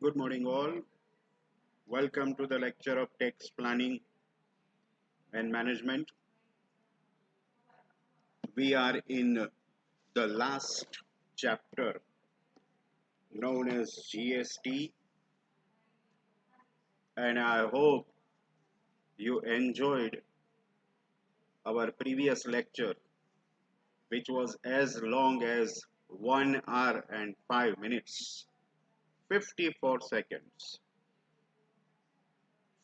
Good morning, all. Welcome to the lecture of tax planning and management. We are in the last chapter known as GST, and I hope you enjoyed our previous lecture, which was as long as 1 hour and 5 minutes, 54 seconds,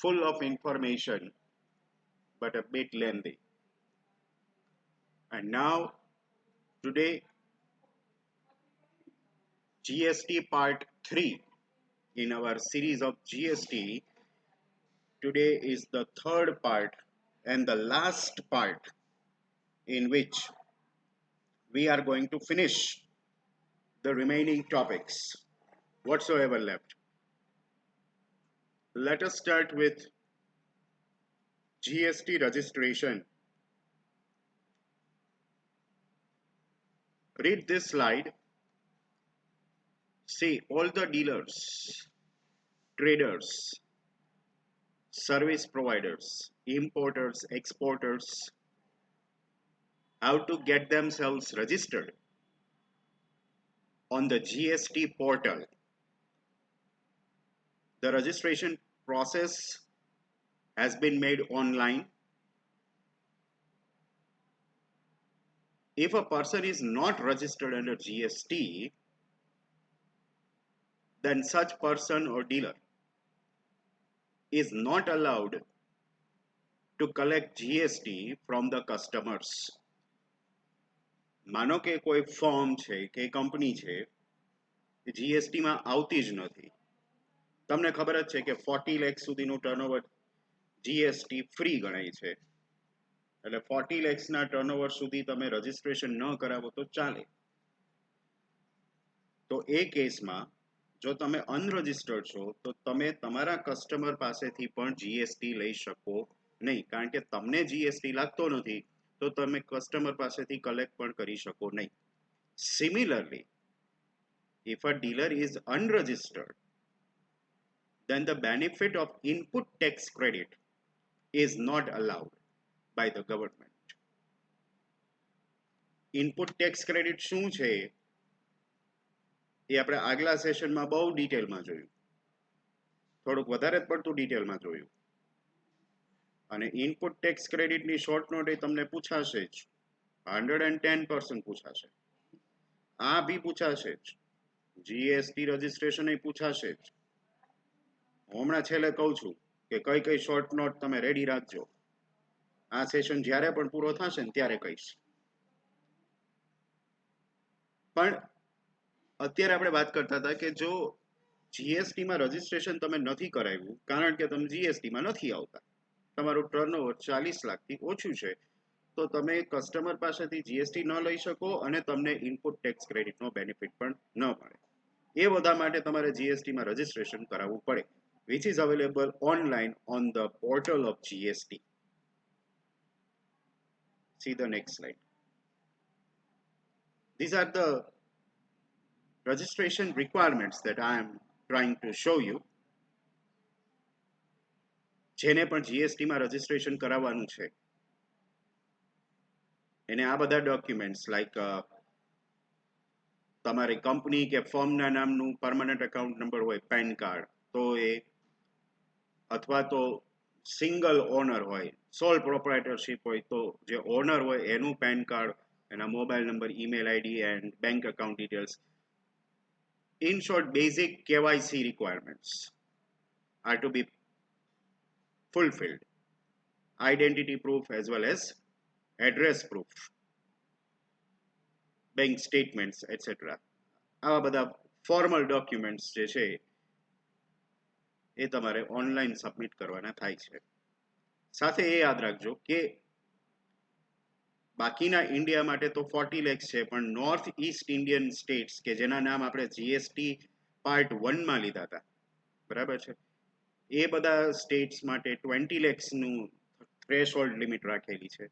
full of information but a bit lengthy. And now, today, GST Part 3 in our series of GST. Today is the third part and the last part in which we are going to finish the remaining topics whatsoever left. Let us start with GST registration. Read this slide. See all the dealers, traders, service providers, importers, exporters, how to get themselves registered on the GST portal. The registration process has been made online. If a person is not registered under GST, then such person or dealer is not allowed to collect GST from the customers. માનો કે કોઈ firm છે કે company છે GST માં આવતી જ નથી. તમને ખબર જ છે કે 40 લાખ સુધીનું ટર્નઓવર GST ફ્રી ગણાય છે. એટલે 40 lakhsના ટર્નઓવર સુધી તમે રજિસ્ટ્રેશન ન કરાવો તો ચાલે. તો એ કેસમાં જો તમે અનરજિસ્ટર્ડ છો તો તમે તમારા કસ્ટમર પાસેથી પણ GST લઈ શકો નહીં, કારણ કે તમને GST લાગતો નથી તો તમે કસ્ટમર પાસેથી કલેક્ટ પણ કરી શકો નહીં. Similarly, if a dealer is unregistered, then the benefit of input tax credit is not allowed by the government. Input tax credit શું છે એ આપણે આગલા સેશનમાં બહુ ડિટેલમાં જોયું, થોડુંક વધારે પડતું ડિટેલમાં જોયું. અને ઇનપુટ ટેક્સ ક્રેડિટની શોર્ટ નોટ એ તમને પૂછાશે જ, 110% પૂછાશે. આ બી પૂછાશે જ, જીએસટી રજિસ્ટ્રેશન એ પૂછાશે જ. હું હમણાં છેલ્લે કહું છું કે કઈ કઈ શોર્ટ નોટ તમે રેડી રાખજો. આ સેશન જ્યારે પણ પૂરો થશે ને ત્યારે કહીશ. પણ અત્યારે આપણે વાત કરતા હતા કે જો GST માં રજિસ્ટ્રેશન તમે નથી કરાવ્યું કારણ કે તમે GST માં નથી આવતા, તમારું ટર્નઓવર 40 લાખથી ઓછું છે, તો તમે કસ્ટમર પાસેથી GST ન લઈ શકો અને તમને ઇનપુટ ટેક્સ ક્રેડિટનો બેનિફિટ પણ ન મળે. એ બધા માટે તમારે GST માં રજિસ્ટ્રેશન કરાવવું પડે, which is available online on the portal of GST. See the next slide. These are the registration requirements that I am trying to show you. જેને પણ GST માં રજિસ્ટ્રેશન કરાવવાનું છે એને આ બધા ડોક્યુમેન્ટ્સ લાઈક તમારી કંપની કે ફર્મના નામનું પરમનન્ટ અકાઉન્ટ નંબર હોય, પેન કાર્ડ તો એ, અથવા તો સિંગલ ઓનર હોય, સોલ પ્રોપ્રાઇટરશિપ હોય તો જે ઓનર હોય એનું પેન કાર્ડ, એના mobile number, email ID and bank account details. In short, basic KYC requirements are to be fulfilled. Identity proof as well as address proof, bank statements, etc. આવા બધા formal documents જે છે એ તમારે online submit કરવાના થાય છે. સાથે એ યાદ રાખજો કે બાકીના ઇન્ડિયા માટે તો 40 lakhs છે, પણ નોર્થ ઈસ્ટ ઇન્ડિયન સ્ટેટ્સ કે જેના નામ આપણે GST પાર્ટ 1 માં લીધા હતા, બરાબર છે, એ બધા સ્ટેટ્સ માટે 20 lakhsનું થ્રેશહોલ્ડ લિમિટ રાખેલી છે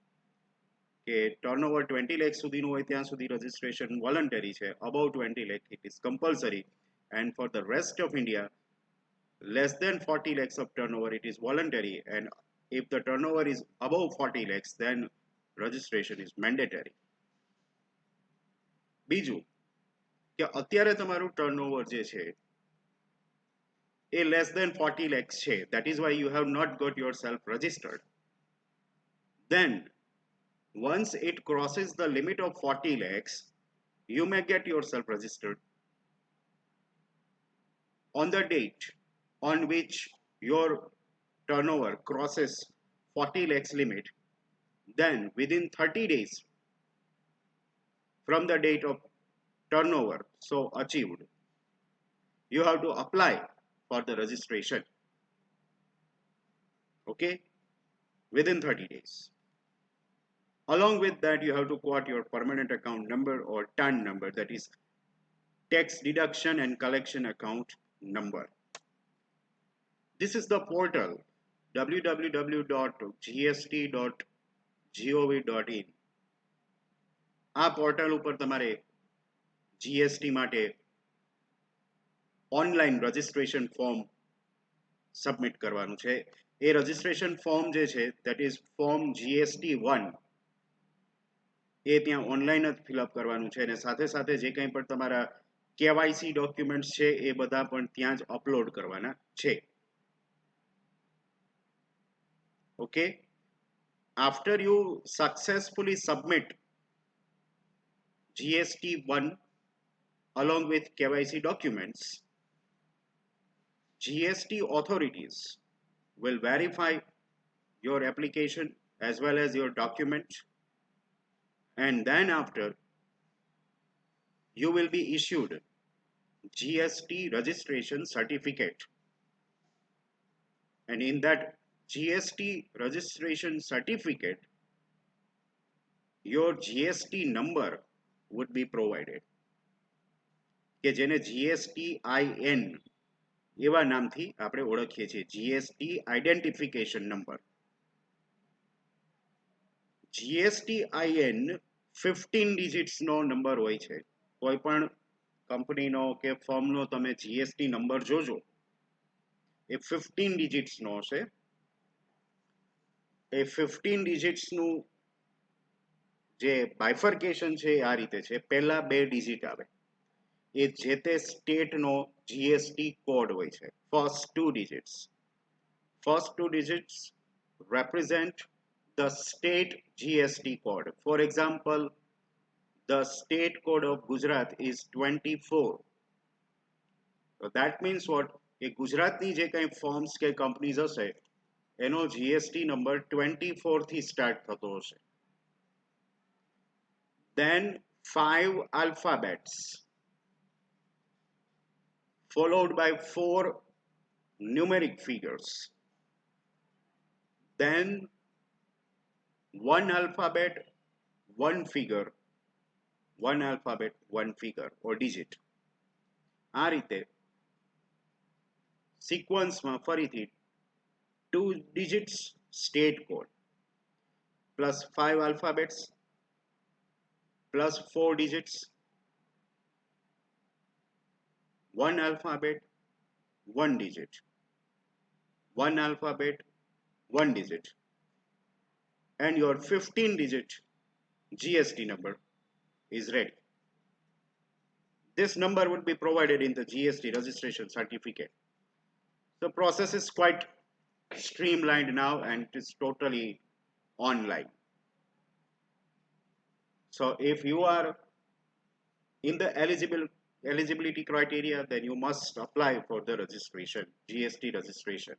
કે ટર્નઓવર 20 લાખ સુધીનું હોય ત્યાં સુધી રજિસ્ટ્રેશન વોલન્ટરી છે, above 20 lakh it is compulsory, and for the rest of India less than 40 lakhs of turnover, it is voluntary, and if the turnover is above 40 lakhs, then registration is mandatory. બીજું કે અત્યારે તમારું turnover જે છે એ less than 40 lakhs છે, that is why you have not got yourself registered. Then once it crosses the limit of 40 lakhs, you may get yourself registered. On the date on which your turnover crosses 40 lakhs limit, then within 30 days from the date of turnover so achieved, you have to apply for the registration. Okay, within 30 days. Along with that, you have to quote your permanent account number or TAN number, that is tax deduction and collection account number. This is the portal www.gst.gov.in. આ portal ઉપર તમારે GST માટે online registration form submit કરવાનું છે. એ registration form જે છે that is form GST1, એ ત્યાં online જ ફિલઅપ કરવાનું છે, અને સાથે સાથે જે કંઈ પણ તમારા KYC ડોક્યુમેન્ટ્સ છે એ બધા પણ ત્યાં જ અપલોડ કરવાના છે. Okay, after you successfully submit GST1 along with KYC documents, GST authorities will verify your application as well as your document, and then after you will be issued GST registration certificate, and in that GST registration certificate your GST number would be provided, કે જેને GSTIN એવા નામથી આપણે ઓળખીએ છીએ, GST identification number. GSTIN 15 ડિજિટ્સનો number હોય છે. કોઈ પણ કંપનીનો કે ફર્મનો તમે GST નંબર જોજો, એ 15 ડિજિટ્સનો હશે. એ 15 ડિજિટ્સનું જે બાયફર્કેશન છે આ રીતે છે. પહેલા 2 ડિજિટ આવે એ જે તે સ્ટેટનો GST કોડ હોય છે. First 2 digits represent the state GST code. For example, the state code of Gujarat is 24. So that means what? એ ગુજરાતની જે કંઈ ફર્મ્સ કે કંપનીઝ હશે એનો GST નંબર 24 થી સ્ટાર્ટ થતો હશે. Then 5 alphabets followed by 4 numeric figures. Then 1 alphabet, 1 figure, 1 alphabet, 1 figure or digit. આ રીતે સિક્વન્સમાં ફરીથી 2 digits state code plus 5 alphabets plus 4 digits, 1 alphabet, 1 digit, 1 alphabet, 1 digit, and your 15 digit GST number is ready. This number would be provided in the GST registration certificate. The process is quite streamlined now and it is totally online. So if you are in the eligibility criteria, then you must apply for the registration, GST registration.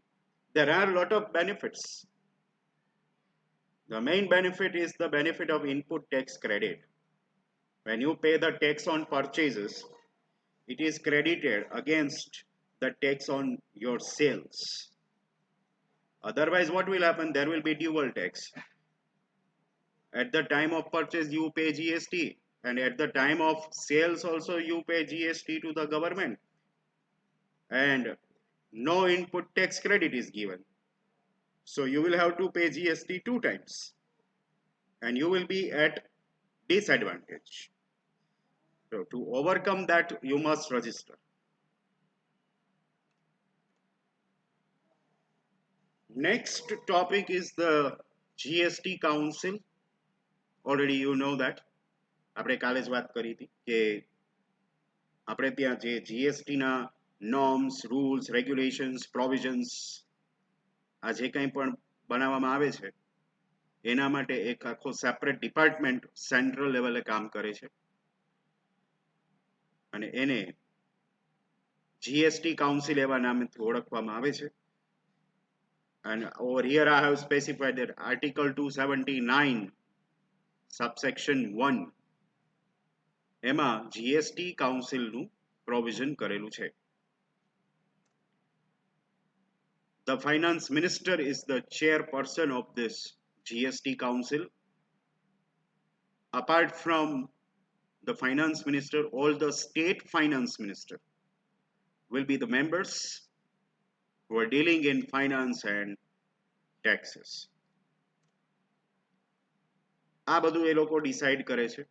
There are a lot of benefits. The main benefit is the benefit of input tax credit. When you pay the tax on purchases, it is credited against the tax on your sales. Otherwise, what will happen? There will be dual tax. At the time of purchase, you pay GST, and at the time of sales also you pay GST to the government, and no input tax credit is given. So you will have to pay GST 2 times, and you will be at disadvantage. So to overcome that, you must register. Next topic is the GST Council. Already you know that. આપણે કાલે જ વાત કરી હતી કે આપણે ત્યાં જે જીએસટી ના નોર્મ્સ, રૂલ્સ, રેગ્યુલેશન્સ, પ્રોવિઝન્સ આ જે કંઈ પણ બનાવવામાં આવે છે એના માટે એક આખો સેપરેટ ડિપાર્ટમેન્ટ સેન્ટ્રલ લેવલે કામ કરે છે અને એને જીએસટી કાઉન્સિલ એવા નામથી ઓળખવામાં આવે છે. And over here I have specified that Article 279 subsection 1 એમાં જીએસટી કાઉન્સિલનું પ્રોવિઝન કરેલું છે. The finance minister is the chairperson of this GST council. Apart from the finance minister, all the state finance minister will be the members who are dealing in finance and taxes. આ બધું એ લોકો decide કરે છે.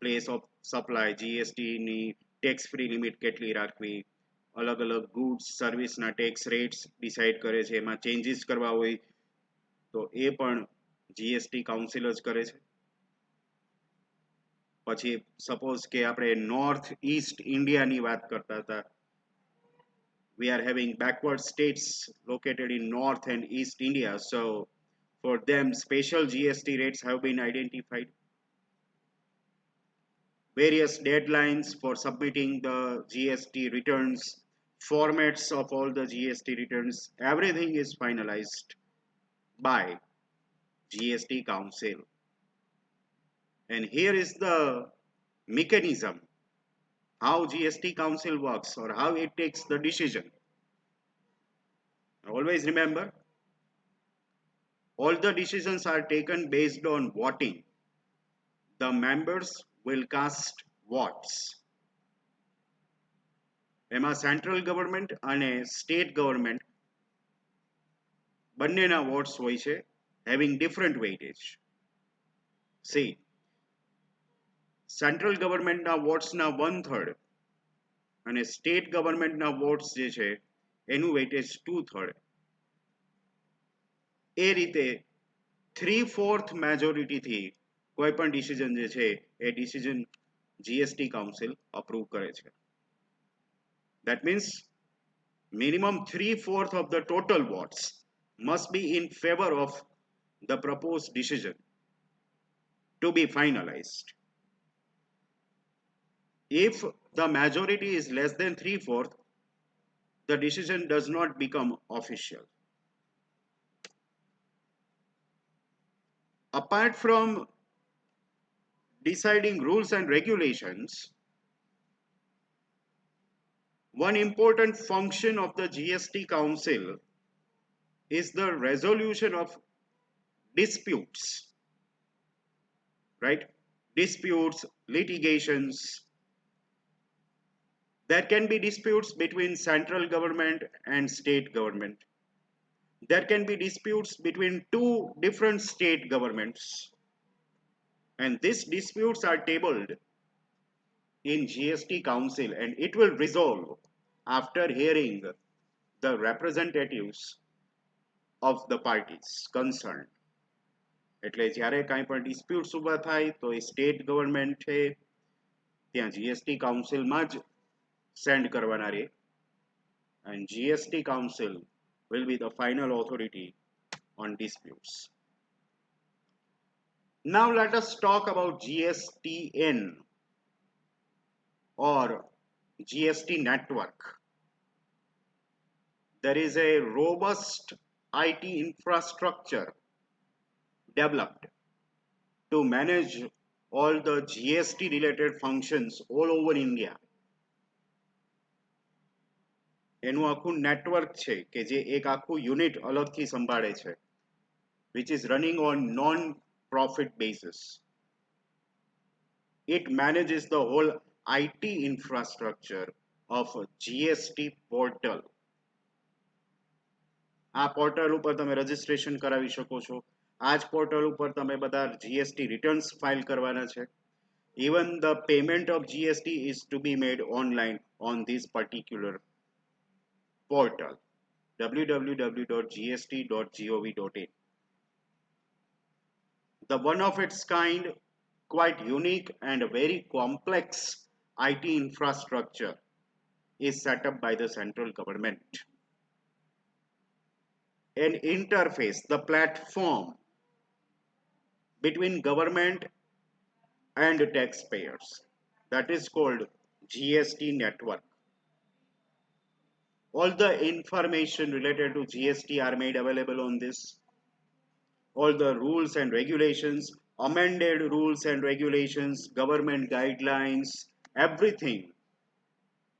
Place of supply, જીએસટીની tax free limit કેટલી રાખવી, અલગ અલગ ગુડ્સ સર્વિસના ટેક્સ રેટ્સ ડિસાઇડ કરે છે. એમાં ચેન્જીસ કરવા હોય તો એ પણ જીએસટી કાઉન્સિલ જ કરે છે. પછી સપોઝ કે આપણે નોર્થ ઈસ્ટ ઇન્ડિયાની વાત કરતા હતા. We are having backward states located in North and East India. So for them, special GST rates have been identified. Various deadlines for submitting the GST returns, formats of all the GST returns, everything is finalized by GST Council. And here is the mechanism how GST Council works or how it takes the decision. Always remember, all the decisions are taken based on voting. The members will cast votes. એમાં central government અને state government બંનેના votes હોય છે, having different weightage. See, central ગવર્મેન્ટના વોટ્સના 1/3 અને state ગવર્મેન્ટના watts જે છે એનું વેઇટેજ 2/3. એ રીતે 3/4 મેજોરિટીથી કોઈ પણ ડિસિઝન જે છે એ ડિસિઝન જીએસટી કાઉન્સિલ અપ્રૂવ કરે છે. That means minimum 3/4 of the total votes must be in favor of the proposed decision to be finalized. If the majority is less than 3/4, the decision does not become official. Apart from deciding rules and regulations, one important function of the GST Council is the resolution of disputes, right? Disputes, litigations. There can be disputes between central government and state government. There can be disputes between two different state governments. And these disputes are tabled in GST Council and it will resolve after hearing the representatives of the parties concerned. એટલે જ્યારે કાંઈ પણ disputes ઊભા થાય તો એ state government છે ત્યાં GST કાઉન્સિલમાં જ સેન્ડ કરવાના રહે. And GST Council will be the final authority on disputes. Now let us talk about GSTN or GST network. There is a robust IT infrastructure developed to manage all the GST related functions all over India. એનું આખું network છે કે જે એક આખું unit અલગથી સંભાળે છે, which is running on non-profit basis. It manages the whole IT infrastructure of GST portal. આ પોર્ટલ ઉપર તમે રજીસ્ટ્રેશન કરાવી શકો છો. આ જ પોર્ટલ ઉપર તમે બધા જીએસટી રિટર્ન્સ ફાઇલ કરવાના છે. Even the payment of GST is to be made online on this particular portal www.gst.gov.in. The one of its kind, quite unique and a very complex IT infrastructure is set up by the central government. An interface, the platform between government and taxpayers, that is called GST network. All the information related to GST are made available on this. All the rules and regulations, amended rules and regulations, government guidelines, everything,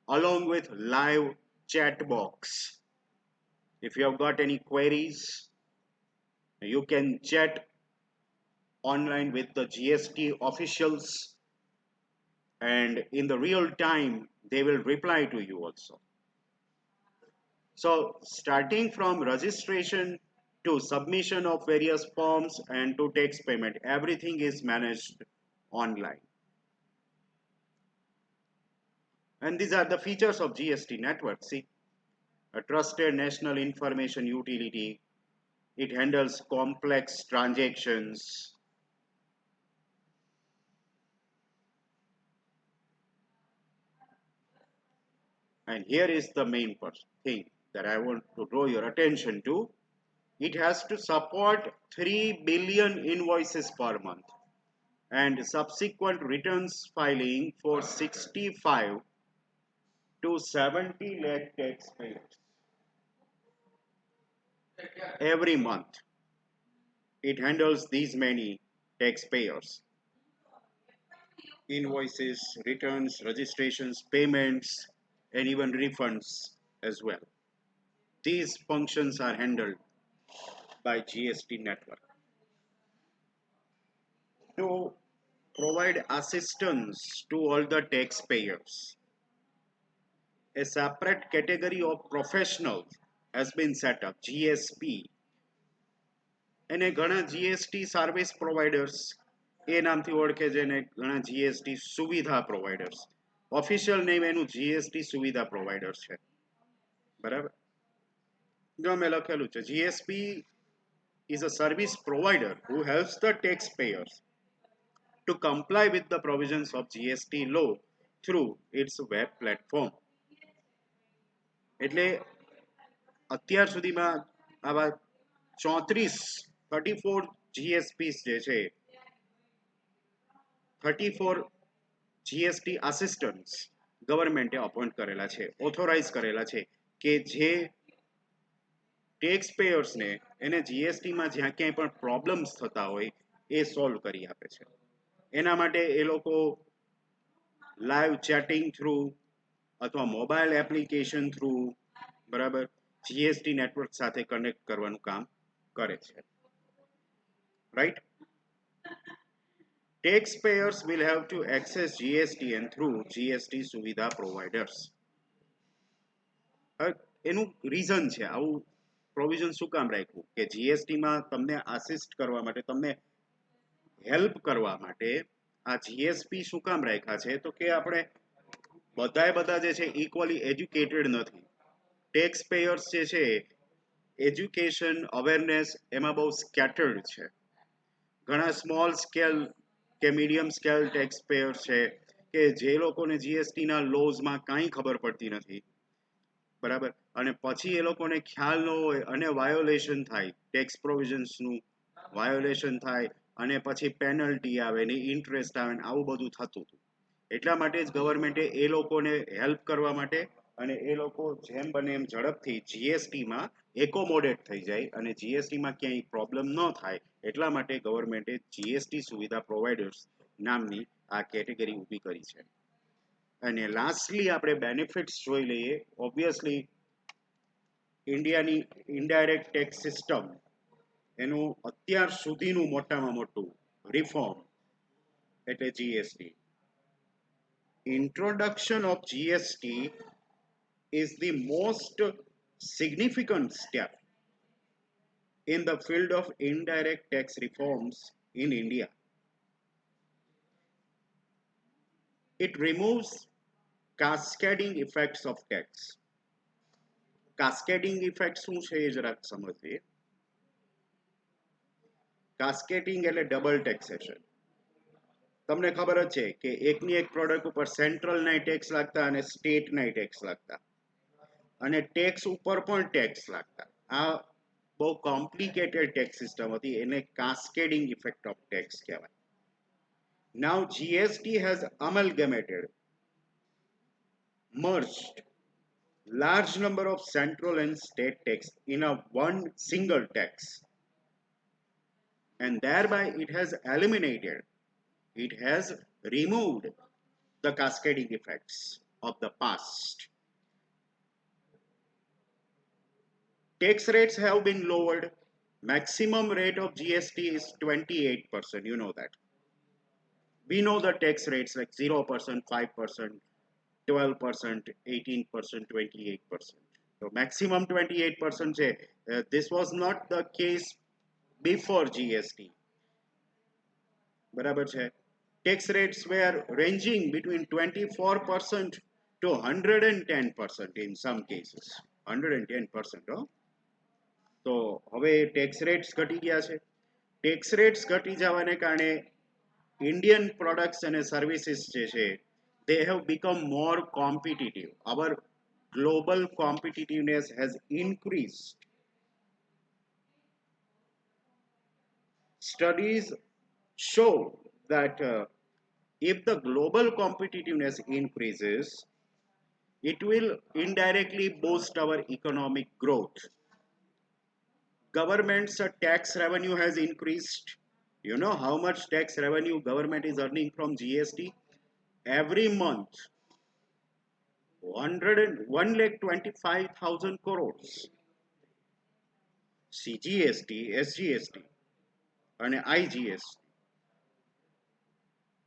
along with live chat box. If you have got any queries, you can chat online with the GST officials, and in the real time they will reply to you also. So starting from registration to submission of various forms and to tax payment, everything is managed online. And these are the features of GST network. See, a trusted national information utility. It handles complex transactions. And here is the main thing that I want to draw your attention to. It has to support 3 billion invoices per month and subsequent returns filing for 65 to 70 lakh taxpayers every month. It handles these many taxpayers. Invoices, returns, registrations, payments, and even refunds as well. These functions are handled by GST network. To provide assistance to all the taxpayers, a separate category of professionals has been set up, GSP. એને ઘણા GST service providers એ નામથી ઓળખે છે ને ઘણા GST સુવિધા providers. Official name એનું GST સુવિધા પ્રોવાઇડર છે. બરાબર? જો મેં લખેલું છે GSP is a service provider who helps the taxpayers to comply with the provisions of GST law through its web platform. એટલે અત્યાર સુધીમાં આવા 34 GSPs જે છે 34 GST assistants ગવર્મેન્ટે અપોઇન્ટ કરેલા છે, ઓથોરાઇઝ કરેલા છે કે જે ટેક્સ પેયર્સને એને જીએસટીમાં જ્યાં ક્યાંય પણ પ્રોબ્લેમ્સ થતા હોય એ સોલ્વ કરી આપે છે. એના માટે એ લોકો લાઈવ ચેટિંગ થ્રુ અથવા મોબાઈલ એપ્લિકેશન થ્રુ બરાબર જીએસટી નેટવર્ક સાથે કનેક્ટ કરવાનું કામ કરે છે. Right? Taxpayers will have to access GSTN through GST સુવિધા પ્રોવાઇડર્સ. એનું રીઝન છે આવું પ્રોવિઝન શું કામ રાખ્યું કે જીએસટીમાં તમને આસિસ્ટ કરવા માટે, તમને હેલ્પ કરવા માટે આ જીએસપી શું કામ રાખ્યા છે તો કે આપણે બધા જે છે ઇક્વલી એજ્યુકેટેડ નથી. ટેક્સ પેયર્સ જે છે એજ્યુકેશન અવેરનેસ એમાં બહુ સ્કેટર્ડ છે. ઘણા સ્મોલ સ્કેલ કે મીડિયમ સ્કેલ ટેક્સ પેયર છે કે જે લોકોને જીએસટીના લોઝમાં કાંઈ ખબર પડતી નથી. બરાબર? અને પછી એ લોકોને ખ્યાલ ન હોય અને વાયોલેશન થાય, ટેક્સ પ્રોવિઝન્સનું વાયોલેશન થાય અને પછી પેનલ્ટી આવે ને ઇન્ટરેસ્ટ આવે ને આવું બધું થતું હતું. એટલા માટે જ ગવર્મેન્ટે એ લોકોને હેલ્પ કરવા માટે અને એ લોકો જેમ બને એમ ઝડપથી જીએસટીમાં એકોમોડેટ થઈ જાય અને જીએસટીમાં ક્યાંય પ્રોબ્લેમ ન થાય એટલા માટે ગવર્મેન્ટે જીએસટી સુવિધા પ્રોવાઇડર્સ નામની આ કેટેગરી ઊભી કરી છે. અને લાસ્ટલી આપણે બેનિફિટ્સ જોઈ લઈએ. ઓબ્વિયસલી ઇન્ડિયાની ઇનડાયરેક્ટ ટેક્સ સિસ્ટમ એનું અત્યાર સુધીનું મોટામાં મોટું રિફોર્મ એટલે GST. Introduction of GST is the most significant step in the field of indirect tax reforms in India. It removes cascading effects of tax. Cascading effect શું છે એ જરાક સમજીએ. કાસ્કેડિંગ એટલે ડબલ ટેક્સેશન. તમને ખબર જ છે કે એકની એક પ્રોડક્ટ ઉપર સેન્ટ્રલના ટેક્સ લાગતા અને સ્ટેટના ટેક્સ લાગતા અને ટેક્સ ઉપર પણ ટેક્સ લાગતા. આ બહુ કોમ્પ્લિકેટેડ ટેક્સ સિસ્ટમ હતી, એને કાસ્કેડિંગ ઇફેક્ટ ઓફ ટેક્સ કહેવાય. Now GST has amalgamated, merged large number of central and state tax in a one single tax, and thereby it has eliminated, it has removed the cascading effects of the past. Tax rates have been lowered. Maximum rate of GST is 28%. You know that. We know the tax rates like 0%, 5%, 12%, 18%, 28%. So maximum 28% છે. This was not the case before GST. બરાબર છે. Tax rates were ranging between 24% to 110% in some cases. 110%. તો હવે tax rates ઘટી ગયા છે. Tax rates ઘટી જવાને કારણે ઇન્ડિયન પ્રોડક્ટ્સ અને સર્વિસીસ જે છે they have become more competitive. Our global competitiveness has increased. Studies show that if the global competitiveness increases, it will indirectly boost our economic growth. Government's tax revenue has increased. You know how much tax revenue government is earning from GST? Every month, 1,25,000 crores. CGST, SGST, and IGST.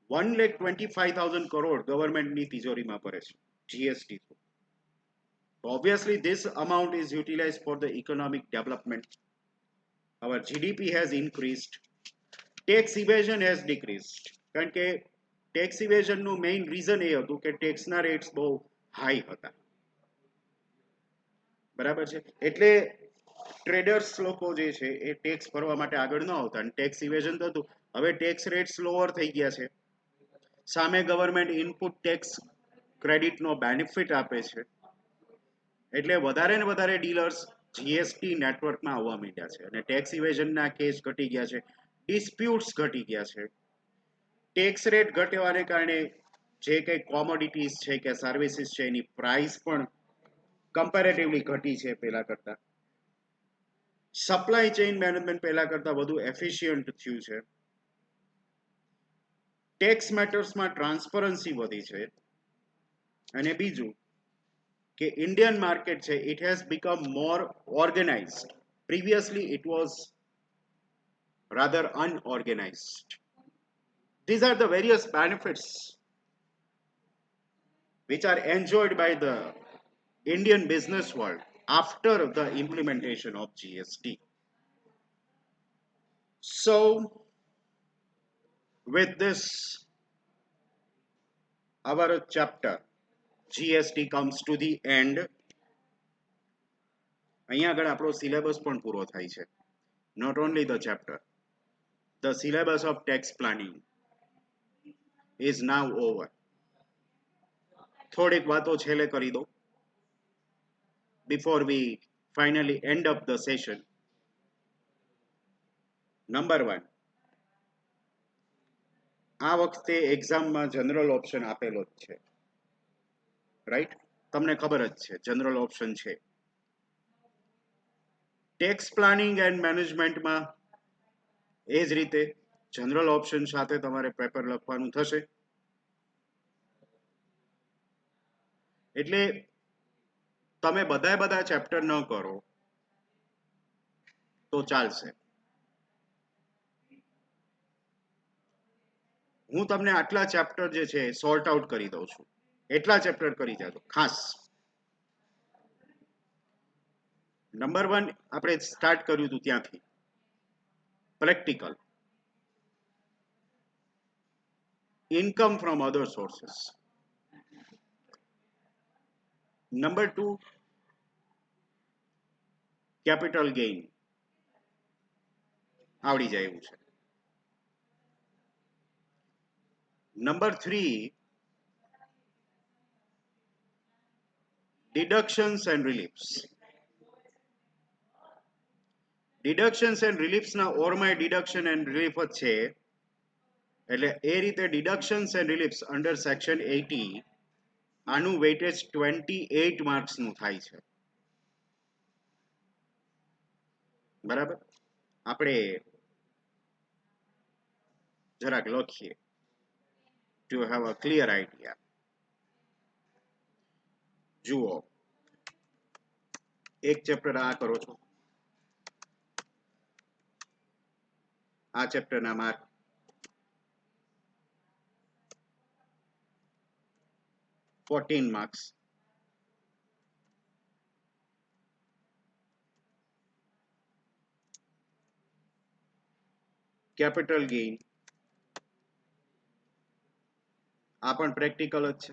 1,25,000 crore government ની તિજોરીમાં ભરે છે GST. Obviously, this amount is utilized for the economic development. Our GDP has increased. Tax evasion has decreased. કારણ કે tax ઇવેઝનનું main reason એ હતું કે ટેક્સના rates બહુ high હતા. બરાબર છે. એટલે ટ્રેડર્સ લોકો જે છે એ ટેક્સ ભરવા માટે આગળ ન આવતા અને ટેક્સ ઇવેઝન થતું. હવે ટેક્સ રેટ્સ લોઅર થઈ ગયા છે. સામે ગવર્મેન્ટ ઇનપુટ ટેક્સ ક્રેડિટનો બેનિફિટ આપે છે. એટલે વધારે ને વધારે ડીલર્સ જીએસટી નેટવર્કમાં આવવા માંડ્યા છે અને ટેક્સ ઇવેઝનના કેસ ઘટી ગયા છે. ડિસ્પ્યુટ્સ ઘટી ગયા છે. ટેક્સ રેટ ઘટવાને કારણે જે કંઈ કોમોડિટીઝ છે કે સર્વિસીસ છે એની પ્રાઇસ પણ કમ્પેરેટિવલી ઘટી છે પહેલા કરતા. સપ્લાય ચેઇન મેનેજમેન્ટ પહેલા કરતા વધુ એફિશિયન્ટ થયું છે. ટેક્સ મેટર્સમાં ટ્રાન્સપરન્સી વધી છે. અને બીજું કે ઇન્ડિયન માર્કેટ છે it has become more organised. Previously it was rather unorganized. These are the various benefits which are enjoyed by the Indian business world after the implementation of GST. So, with this, our chapter GST comes to the end. અહીંયા આગળ આપણો syllabus પણ પૂરો થાય છે. Not only the chapter, the syllabus of tax planning is now over. થોડીક વાતો છેલ્લે કરી દો before we finally end up the session. Number 1, આ વખતે એક્ઝામમાં જનરલ ઓપ્શન આપેલો જ છે. રાઈટ? તમને ખબર જ છે જનરલ ઓપ્શન છે. ટેક્સ પ્લાનિંગ એન્ડ મેનેજમેન્ટમાં એ જ રીતે જનરલ ઓપ્શન સાથે તમારે પેપર લખવાનું થશે. એટલે તમે બધા ચેપ્ટર ન કરો તો ચાલશે. હું તમને આટલા ચેપ્ટર જે છે સોર્ટ આઉટ કરી દઉં છું. એટલા ચેપ્ટર કરી જાજો ખાસ. નંબર 1 આપણે સ્ટાર્ટ કર્યું હતું ત્યાંથી, practical. Income from other sources. Number 2, capital gain આવડી જાય એવું છે. Number 3, deductions and reliefs. Deductions and reliefs ના ઓરમાં deduction and relief જ છે, એટલે એ રીતે deductions and reliefs under section 80 આનું વેઇટેજ 28 માર્ક્સનું થાય છે. બરાબર, આપણે જરાક લખીએ to have a clear idea. જુઓ, એક ચેપ્ટર આ કરો છો, આ ચેપ્ટરના માર્ક 14 માર્ક્સ, કેપિટલ ગેઇન આ પણ પ્રેક્ટિકલ જ છે,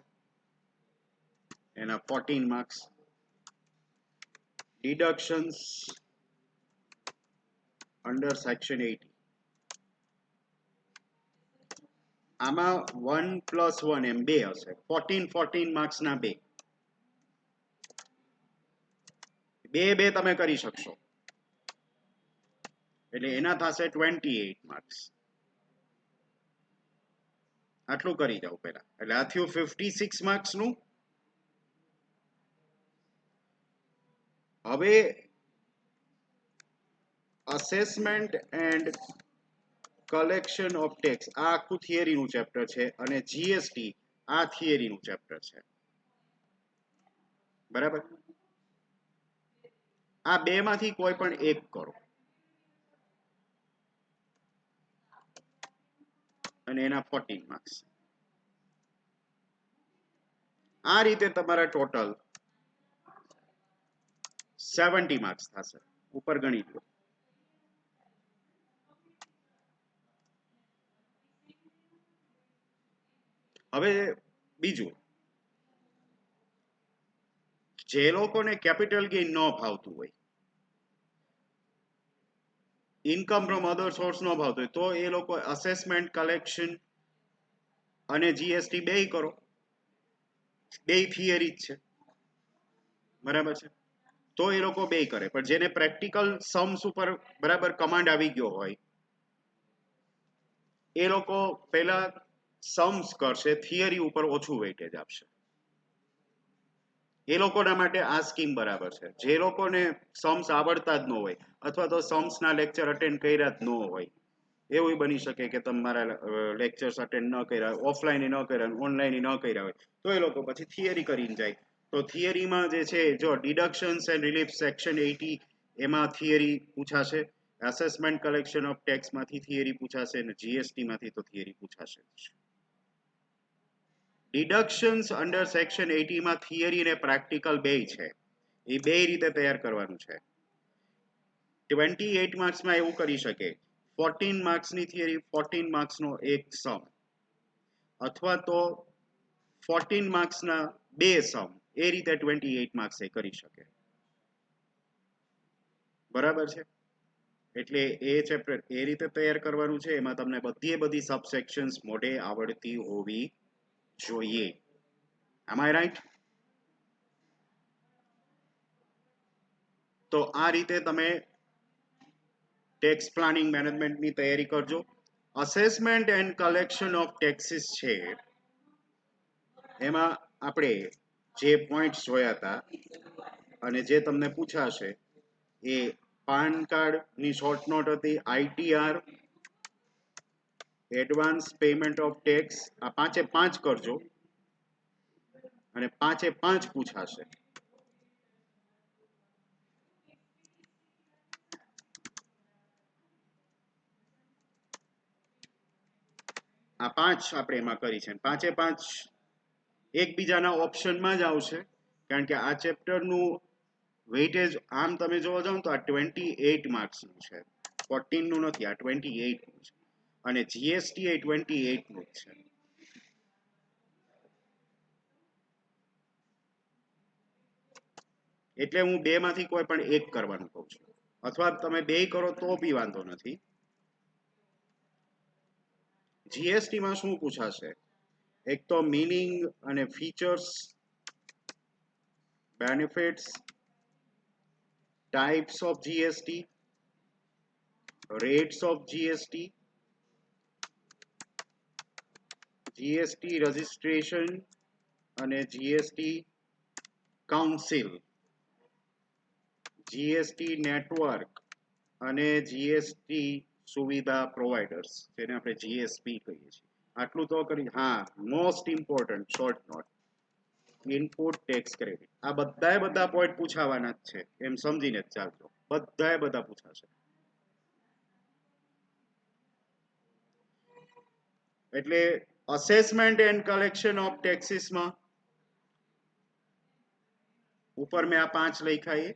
એના 14 માર્ક્સ. ડિડક્શન્સ અંડર સેક્શન 80 આમાં 1 + 1 એમ 2 હશે, 14 માર્ક્સના 2 તમે કરી શકશો, એટલે એના થશે 28 માર્ક્સ. આટલું કરી જાવ પહેલા, એટલે આ થયું 56 માર્ક્સનું. હવે assessment and collection of tax આ આખું થિયરીનું ચેપ્ટર છે, અને જીએસટી આ થિયરીનું ચેપ્ટર છે. બરાબર, આ બે માંથી કોઈ પણ એક કરો અને એના 14 માર્ક્સ. આ રીતે તમારા ટોટલ 70 માર્ક્સ થશે. ઉપર ગણી લો. હવે બીજું, જે લોકોને કેપિટલ ગેઇન ન ભાવતું હોય, ઇન્કમ ફ્રોમ અધર સોર્સ ન ભાવતું હોય, તો એ લોકો અસેસમેન્ટ, કલેક્શન અને જીએસટી બેય કરો, બેય થિયરી જ છે. બરાબર છે, તો એ લોકો બેય કરે. પણ જેને પ્રેક્ટિકલ सम्स ઉપર બરાબર કમાન્ડ આવી ગયો હોય, એ લોકો પહેલા सम्स કરશે, થિયરી ઉપર ઓછું વેઇટેજ આપશે. એ લોકોના માટે આ સ્કીમ બરાબર છે. જે લોકોને सम्स આવડતા જ ન હોય, અથવા તો सम्स ના લેક્ચર અટેન્ડ કર્યા જ ન હોય, એવું બની શકે કે તમારા લેક્ચર્સ અટેન્ડ ન કર્યા, ઓફલાઈન ન કર્યા, ઓનલાઈન ન કર્યા હોય, તો એ લોકો પછી થિયરી કરીને જાય. તો થિયરીમાં જે છે, જો ડિડક્શન્સ એન્ડ રિલીફ સેક્શન 80 એમાં થિયરી પૂછાશે, એસેસમેન્ટ કલેક્શન ઓફ ટેક્સ માંથી થિયરી પૂછાશે, અને જીએસટી માંથી તો થિયરી પૂછાશે. ડિડક્શન્સ અંડર સેક્શન 80 માં થિયરી અને પ્રેક્ટિકલ બેય છે, એ બે રીતે તૈયાર કરવાનું છે. 28 માર્ક્સમાં એવું કરી શકે, 14 માર્ક્સની થિયરી, 14 માર્ક્સનો એક સમ, અથવા તો 14 માર્ક્સના બે સમ, એ રીતે 28 માર્ક્સ એ કરી શકે. બરાબર છે, એટલે એ ચેપ્ટર એ રીતે તૈયાર કરવાનું છે. એમાં તમને બધી સબસેક્શન્સ મોઢે આવડતી હોવી જોઈએ. Am I right? તો આ રીતે તમે ટેક્સ પ્લાનિંગ મેનેજમેન્ટની તૈયારી કરજો. Assessment and collection of taxes છે, એમાં આપણે જે પોઈન્ટ્સ જોયા હતા અને જે તમને પૂછાશે, એ પાન કાર્ડની શોર્ટ નોટ હતી, ITR, advance payment of tax, આ 5 કરજો અને 5 પૂછાશે. આ 5 આપણે એમાં કરી છે, 5 એકબીજાના ઓપ્શનમાં જ આવશે, કારણ કે આ ચેપ્ટરનું વેઇટેજ આમ તમે જોવા જાવ તો આ 28 માર્ક્સનું છે, 14 નું નથી, આ 28 નું છે, અને જીએસટી એ 28 નું છે. એટલે હું બે માંથી કોઈ પણ એક કરવાનું કહું છું, અથવા તમે બે કરો તો બી વાંધો નથી. જીએસટી માં શું પૂછાશે? એક તો મીનિંગ અને features, benefits, types of GST, rates of GST, GST registration અને જીએસટી કાઉન્સિલ, જીએસટી નેટવર્ક અને જીએસટી સુવિધા પ્રોવાઈડર્સ, જેને આપણે જીએસપી કહીએ છીએ. આટલું તો કરી. હા, most important short note, input tax credit. આ બધા પોઈન્ટ પૂછાવાના જ છે, એમ સમજીને જ ચાલજો. બધા પૂછાશે. એટલે અસેસમેન્ટ એન્ડ કલેક્શન ઓફ ટેક્સીસમાં ઉપર મેં આ 5 લખ્યા એ,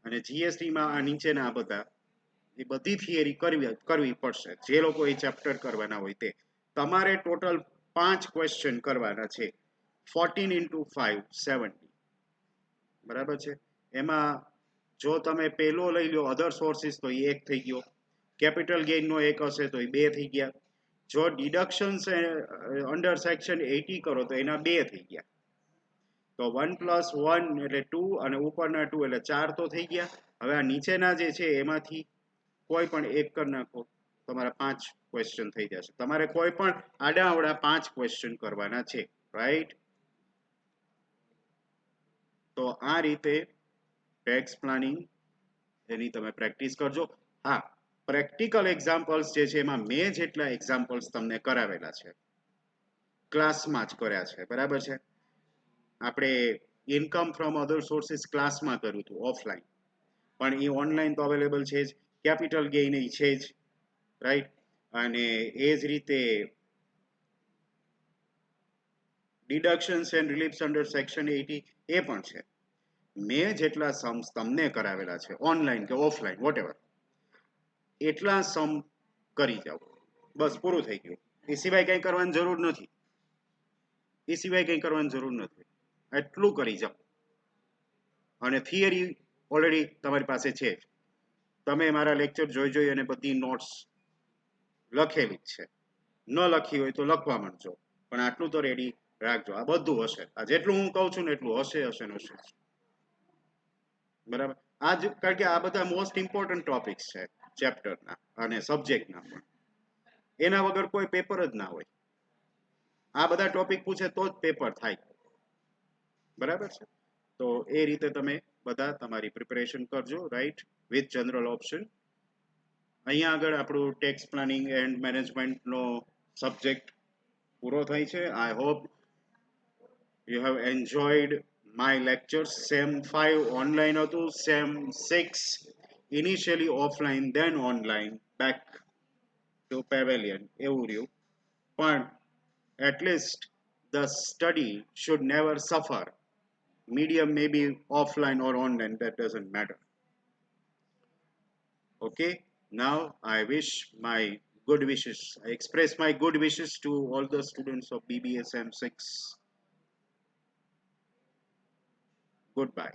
અને જીએસટી માં આ નીચેના આ બધા, એ બધી થિયરી કરવી પડશે. જે લોકો એ ચેપ્ટર કરવાના હોય તે તમારે ટોટલ 5 ક્વેશ્ચન કરવાના છે. 14 into 5 70, બરાબર છે. એમાં જો તમે પેલો લઈ લો અધર સોર્સિસ તો એ એક થઈ ગયો, કેપિટલ ગેઇન નો એક હશે તો એ બે થઈ ગયા. જો ડિડક્શન્સ અંડર સેક્શન 80 કરો તો એના બે થઈ ગયા. તો 1 + 1 એટલે 2 અને ઉપરના 2 એટલે 4 તો થઈ ગયા. હવે આ નીચેના જે છે એમાંથી કોઈ પણ એક કરી નાખો, તમારા 5 ક્વેશ્ચન થઈ જશે. તમારે કોઈ પણ આડા અવડા 5 ક્વેશ્ચન કરવાના છે, રાઈટ? તો આ રીતે ટેક્સ પ્લાનિંગ એની તમે પ્રેક્ટિસ કરજો. હા, પ્રેક્ટિકલ એક્ઝામ્પલ્સ જે છે એમાં મેં જેટલા એક્ઝામ્પલ્સ તમને કરાવેલા છે ક્લાસમાં જ કર્યા છે, બરાબર છે. આપણે ઇન્કમ ફ્રોમ અધર સોર્સિસ ક્લાસમાં કર્યું હતું ઓફલાઈન, પણ એ ઓનલાઈન તો અવેલેબલ છે જ. કેપિટલ ગેઇન એ છે જ, રાઈટ? અને એ જ રીતે ડિડક્શન્સ એન્ડ રિલીફ્સ અંડર સેક્શન 80 એ પણ છે. મેં જેટલા સમ્સ તમને કરાવેલા છે ઓનલાઈન કે ઓફલાઈન વોટેવર, એટલા સમ કરી જાઓ, બસ પૂરું થઈ ગયું. એ સિવાય કંઈ કરવાની જરૂર નથી. એ સિવાય કંઈ કરવાની જરૂર નથી. એટલું કરી જાઓ. અને થિયરી ઓલરેડી તમારી પાસે છે જ. તમે મારા લેક્ચર જોઈ અને બધી નોટ્સ લખેલી જ છે. ન લખી હોય તો લખવા માંડજો, પણ આટલું તો રેડી રાખજો. આ બધું હશે, આ જેટલું હું કહું છું ને એટલું હશે ને હશે, બરાબર? કારણ કે આ બધા મોસ્ટ ઇમ્પોર્ટન્ટ ટોપિક્સ છે ચેપ્ટરના અને સબ્જેક્ટના પણ. એના વગર કોઈ પેપર જ ના હોય. આ બધા ટોપિક પૂછે તો જ પેપર થાય, બરાબર છે. તો એ રીતે તમે બધા તમારી પ્રિપેરેશન કરજો, રાઈટ, વિથ જનરલ ઓપ્શન. અહીંયા આગળ આપણું ટેક્સ પ્લાનિંગ એન્ડ મેનેજમેન્ટનો સબ્જેક્ટ પૂરો થાય છે. I hope you have enjoyed my lectures. Sem 5 online હતું, sem 6 initially offline, then online, back to pavilion, એવું રહ્યું. પણ at least the study should never suffer. Medium may be offline or online, that doesn't matter. Okay, now I wish my good wishes, I express my good wishes to all the students of BBSM 6. Goodbye.